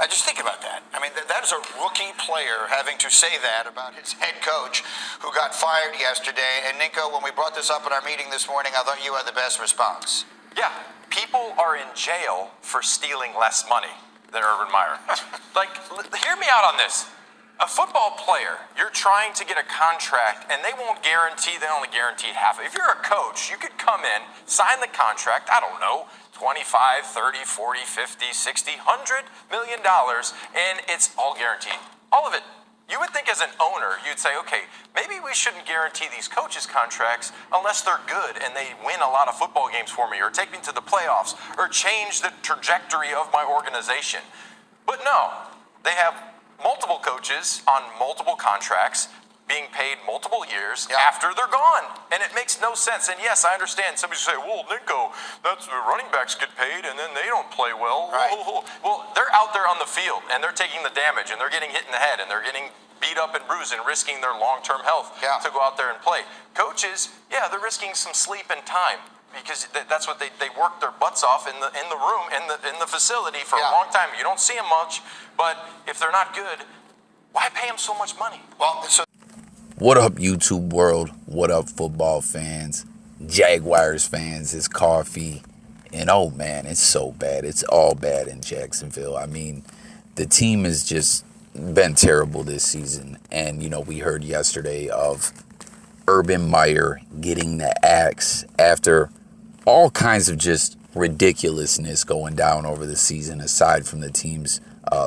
Just think about that. I mean, that is a rookie player having to say that about his head coach who got fired yesterday. And Ninko, when we brought this up in our meeting this morning, I thought you had the best response. Yeah, people are in jail for stealing less money than Urban Meyer. Like, hear me out on this. A football player, you're trying to get a contract, and they only guarantee half. If you're a coach, you could come in, sign the contract, I don't know, 25, 30, 40, 50, 60, $100 million, and it's all guaranteed. All of it. You would think as an owner, you'd say, okay, maybe we shouldn't guarantee these coaches' contracts unless they're good and they win a lot of football games for me or take me to the playoffs or change the trajectory of my organization. But no, they have multiple coaches on multiple contracts being paid multiple years after they're gone. And it makes no sense. And yes, I understand. Somebody say, well, Ninko, that's the running backs get paid and then they don't play well. Right. Well, they're out there on the field and they're taking the damage and they're getting hit in the head and they're getting beat up and bruised and risking their long-term health to go out there and play. Coaches, they're risking some sleep and time because that's what they work their butts off in the room, in the facility for a long time. You don't see them much, but if they're not good, why pay them so much money? Well, what up, YouTube world? What up, football fans? Jaguars fans? It's Coffee. And oh man, it's so bad. It's all bad in Jacksonville. I mean, the team has just been terrible this season. And, we heard yesterday of Urban Meyer getting the axe after all kinds of just ridiculousness going down over the season, aside from the team's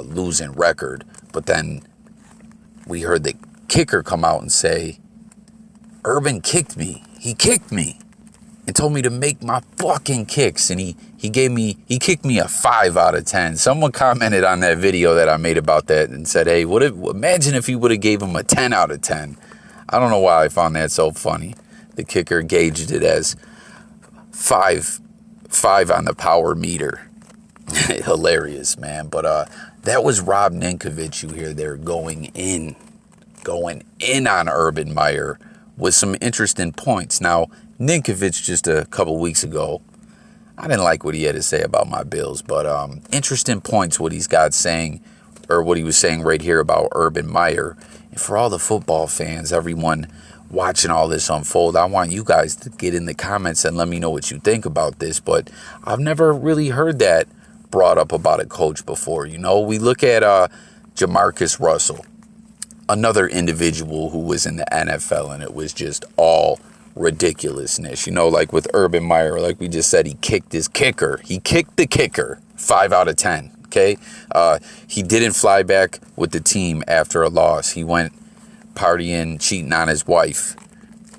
losing record. But then we heard the kicker come out and say, Urban kicked me. He kicked me and told me to make my fucking kicks. And he kicked me a 5 out of 10. Someone commented on that video that I made about that and said, hey, imagine if he would have gave him a 10 out of 10. I don't know why I found that so funny. The kicker gauged it as 5 on the power meter. Hilarious, man. But that was Rob Ninkovich you hear there going in on Urban Meyer with some interesting points. Now, Ninkovich just a couple weeks ago, I didn't like what he had to say about my Bills, but interesting points what he's got saying, or what he was saying right here about Urban Meyer. And for all the football fans, everyone watching all this unfold, I want you guys to get in the comments and let me know what you think about this. But I've never really heard that brought up about a coach before. We look at Jamarcus Russell, another individual who was in the NFL, and it was just all ridiculousness. Like with Urban Meyer, like we just said, he kicked his kicker. He kicked the kicker, 5 out of 10. Okay, he didn't fly back with the team after a loss. He went partying, cheating on his wife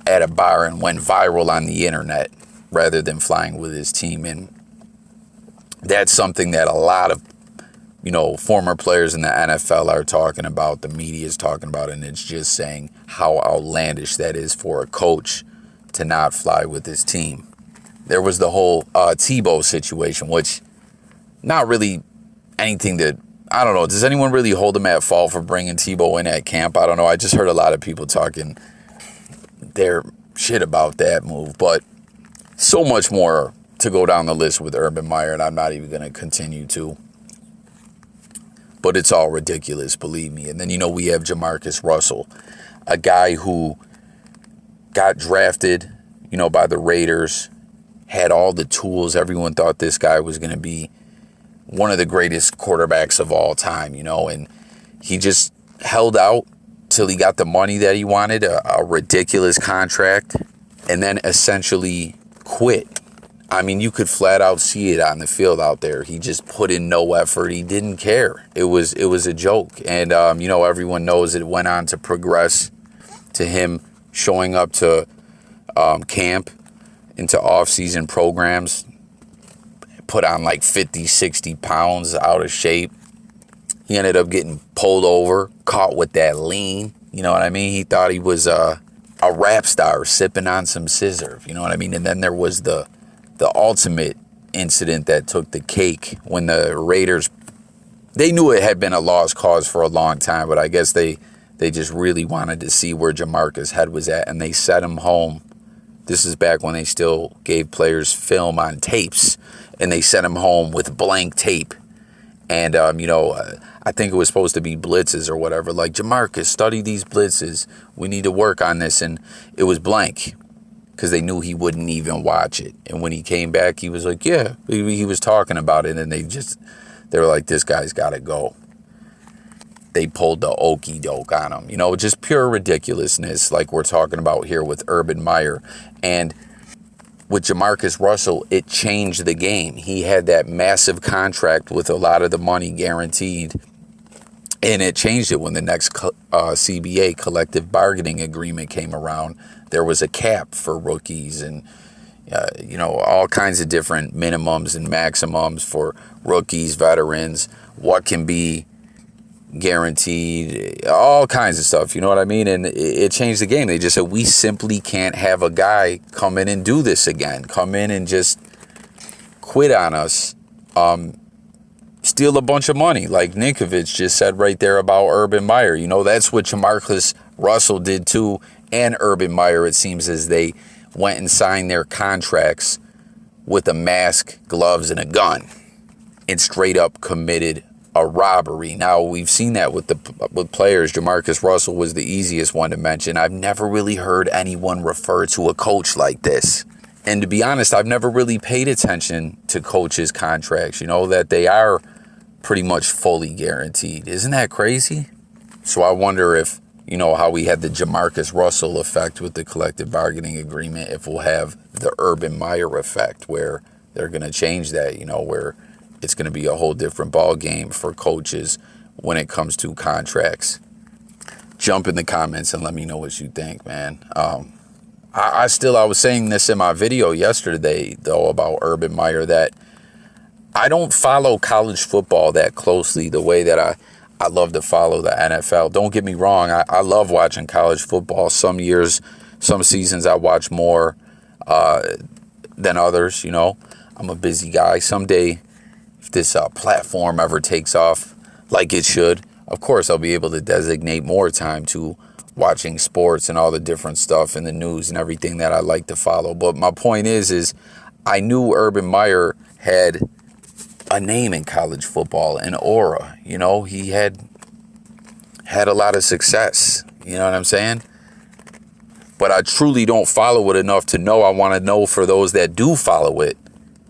at a bar and went viral on the internet rather than flying with his team. And that's something that a lot of former players in the NFL are talking about, the media is talking about, and it's just saying how outlandish that is for a coach to not fly with his team. There was the whole Tebow situation, which not really anything that, I don't know, does anyone really hold him at fault for bringing Tebow in at camp? I don't know. I just heard a lot of people talking their shit about that move, but so much more to go down the list with Urban Meyer, and I'm not even going to continue to. But it's all ridiculous, believe me. And then, we have Jamarcus Russell, a guy who got drafted, by the Raiders, had all the tools. Everyone thought this guy was going to be one of the greatest quarterbacks of all time, and he just held out till he got the money that he wanted, a ridiculous contract, and then essentially quit. I mean, you could flat out see it on the field out there. He just put in no effort. He didn't care. It was a joke. And, everyone knows it went on to progress to him showing up to camp, into off-season programs, put on like 50, 60 pounds, out of shape. He ended up getting pulled over, caught with that lean. You know what I mean? He thought he was a rap star sipping on some scissor. You know what I mean? And then there was the ultimate incident that took the cake when the Raiders, they knew it had been a lost cause for a long time, but I guess they just really wanted to see where Jamarcus' head was at, and they sent him home. This is back when they still gave players film on tapes, and they sent him home with blank tape. And, I think it was supposed to be blitzes or whatever. Like, Jamarcus, study these blitzes. We need to work on this. And it was blank because they knew he wouldn't even watch it. And when he came back, he was like, yeah, he was talking about it. And they were like, this guy's got to go. They pulled the okey doke on him. Just pure ridiculousness like we're talking about here with Urban Meyer. And with Jamarcus Russell, it changed the game. He had that massive contract with a lot of the money guaranteed. And it changed it when the next CBA, collective bargaining agreement, came around. There was a cap for rookies and, all kinds of different minimums and maximums for rookies, veterans, what can be guaranteed, all kinds of stuff. You know what I mean? And it changed the game. They just said, we simply can't have a guy come in and do this again. Come in and just quit on us. Steal a bunch of money, like Ninkovich just said right there about Urban Meyer. That's what Jamarcus Russell did too, and Urban Meyer, it seems, as they went and signed their contracts with a mask, gloves, and a gun, and straight up committed a robbery. Now, we've seen that with players. Jamarcus Russell was the easiest one to mention. I've never really heard anyone refer to a coach like this. And to be honest, I've never really paid attention to coaches' contracts, that they are pretty much fully guaranteed. Isn't that crazy? So I wonder if, how we had the Jamarcus Russell effect with the collective bargaining agreement, if we'll have the Urban Meyer effect where they're going to change that, where it's going to be a whole different ball game for coaches when it comes to contracts. Jump in the comments and let me know what you think, man. I was saying this in my video yesterday, though, about Urban Meyer, that I don't follow college football that closely the way that I love to follow the NFL. Don't get me wrong. I love watching college football. Some years, some seasons I watch more than others, I'm a busy guy. Someday, if this platform ever takes off like it should, of course I'll be able to designate more time to watching sports and all the different stuff in the news and everything that I like to follow. But my point is I knew Urban Meyer had a name in college football, an aura. He had a lot of success. You know what I'm saying? But I truly don't follow it enough to know. I want to know, for those that do follow it,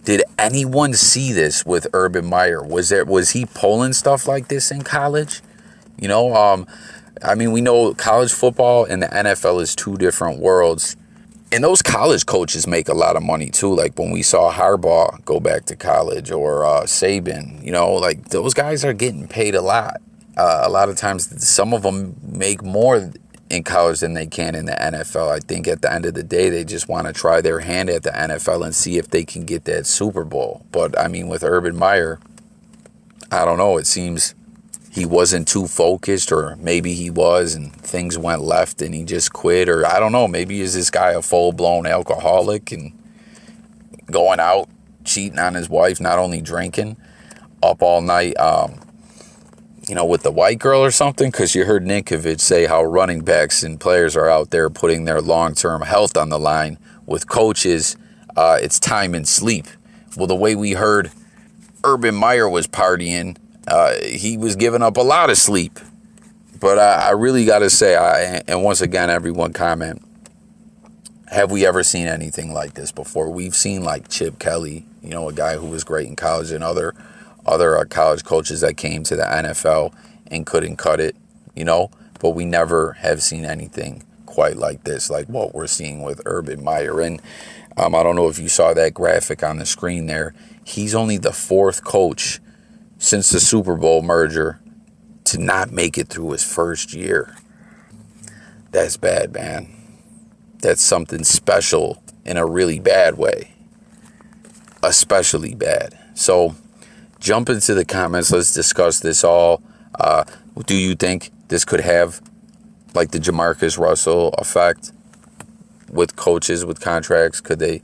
did anyone see this with Urban Meyer? Was he pulling stuff like this in college? We know college football and the NFL is two different worlds. And those college coaches make a lot of money too. Like when we saw Harbaugh go back to college, or Saban, those guys are getting paid a lot. A lot of times, some of them make more in college than they can in the NFL. I think at the end of the day, they just want to try their hand at the NFL and see if they can get that Super Bowl. But with Urban Meyer, I don't know. It seems he wasn't too focused, or maybe he was and things went left and he just quit, or I don't know. Maybe is this guy a full-blown alcoholic and going out, cheating on his wife, not only drinking, up all night, with the white girl or something? Because you heard Ninkovich say how running backs and players are out there putting their long-term health on the line. With coaches, it's time and sleep. Well, the way we heard Urban Meyer was partying, he was giving up a lot of sleep. But I really got to say, and once again, everyone comment, have we ever seen anything like this before? We've seen like Chip Kelly, a guy who was great in college, and other college coaches that came to the NFL and couldn't cut it, but we never have seen anything quite like this, like what we're seeing with Urban Meyer. And I don't know if you saw that graphic on the screen there. He's only the fourth coach since the Super Bowl merger to not make it through his first year. That's bad, man. That's something special in a really bad way. Especially bad. So jump into the comments. Let's discuss this all. Do you think this could have like the Jamarcus Russell effect with coaches, with contracts? Could they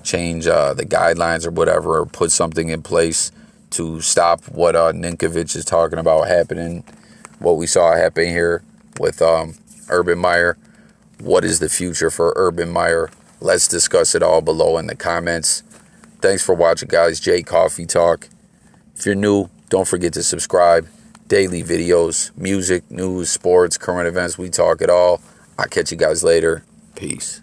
change the guidelines or whatever, or put something in place to stop what Ninkovich is talking about happening, what we saw happen here with Urban Meyer? What is the future for Urban Meyer? Let's discuss it all below in the comments. Thanks for watching, guys. Jay Coffee Talk. If you're new, Don't forget to subscribe. Daily videos, music, news, sports, current events. We talk it all. I'll catch you guys later. Peace.